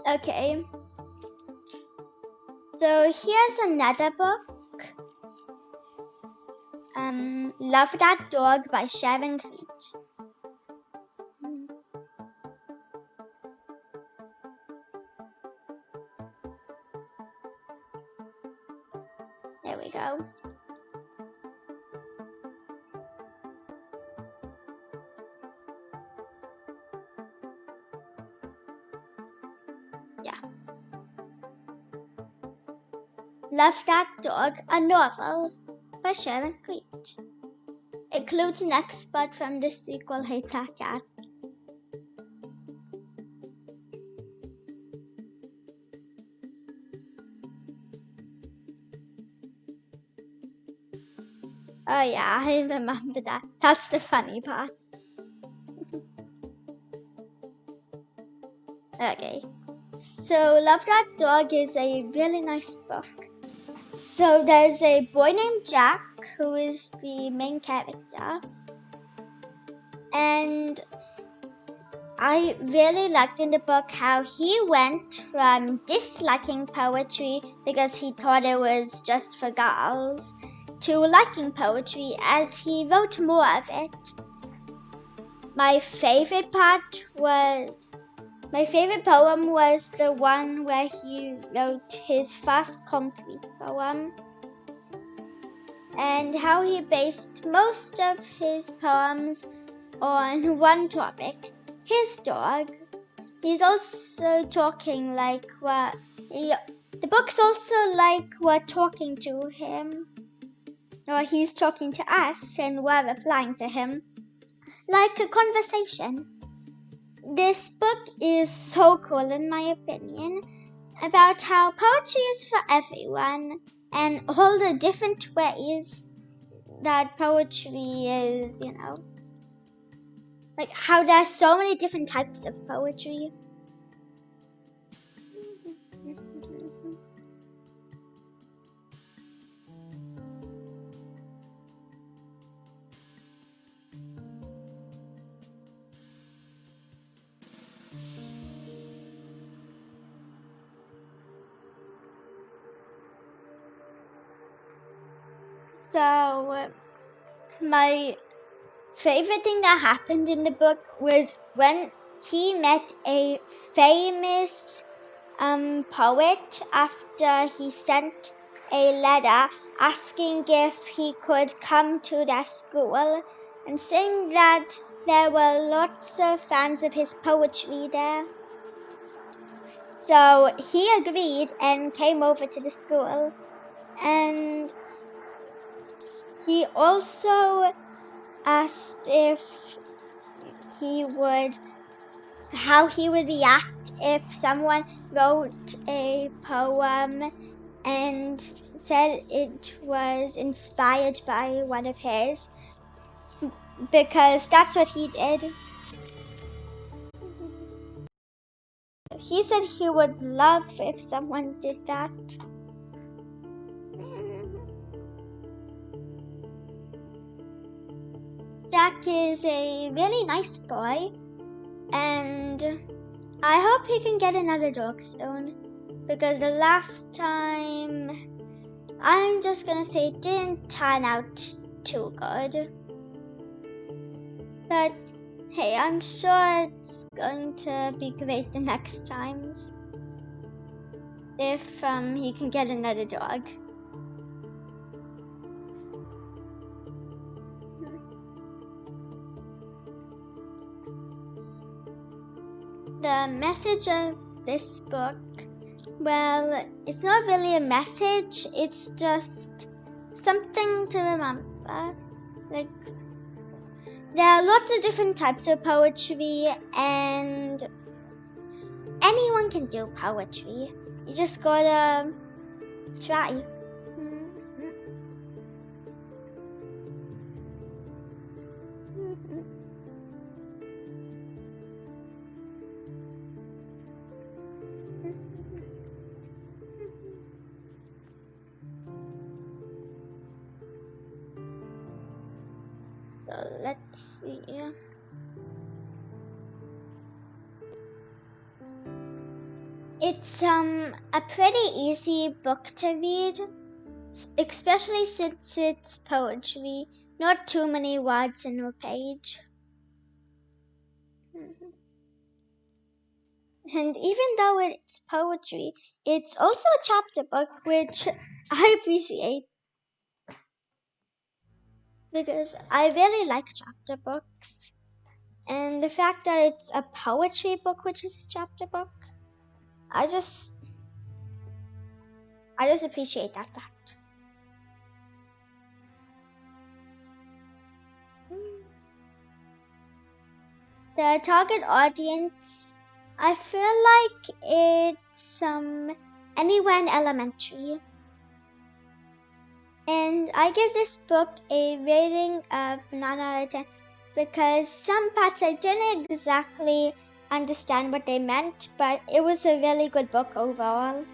Okay. So here's another book. Love That Dog by Sharon Creech. There we go. Yeah. Love That Dog, a novel by Sharon Creech. Includes an expert from the sequel Hate That Cat. Oh yeah, I remember that. That's the funny part. Okay. So Love That Dog is a really nice book. So there's a boy named Jack who is the main character. And I really liked in the book how he went from disliking poetry because he thought it was just for girls to liking poetry as he wrote more of it. My favorite poem was the one where he wrote his first concrete poem, and how he based most of his poems on one topic, his dog. He's also talking like the book's also like we're talking to him, or he's talking to us and we're replying to him, like a conversation. This book is so cool in my opinion, about how poetry is for everyone and all the different ways that poetry is, like how there's so many different types of poetry. So, my favorite thing that happened in the book was when he met a famous poet after he sent a letter asking if he could come to their school and saying that there were lots of fans of his poetry there. So he agreed and came over to the school, and he also asked how he would react if someone wrote a poem and said it was inspired by one of his, because that's what he did. He said he would love if someone did that. Jack is a really nice boy, and I hope he can get another dog soon, because the last time, I'm just gonna say, it didn't turn out too good. But hey, I'm sure it's going to be great the next times if he can get another dog. The message of this book, well, it's not really a message, it's just something to remember. Like, there are lots of different types of poetry, and anyone can do poetry. You just gotta try. So let's see. It's a pretty easy book to read, especially since it's poetry, not too many words in a page. And even though it's poetry, it's also a chapter book, which I appreciate because I really like chapter books. And the fact that it's a poetry book, which is a chapter book, I just appreciate that fact. The target audience, I feel like it's anyone elementary. And I give this book a rating of 9 out of 10 because some parts I didn't exactly understand what they meant, but it was a really good book overall.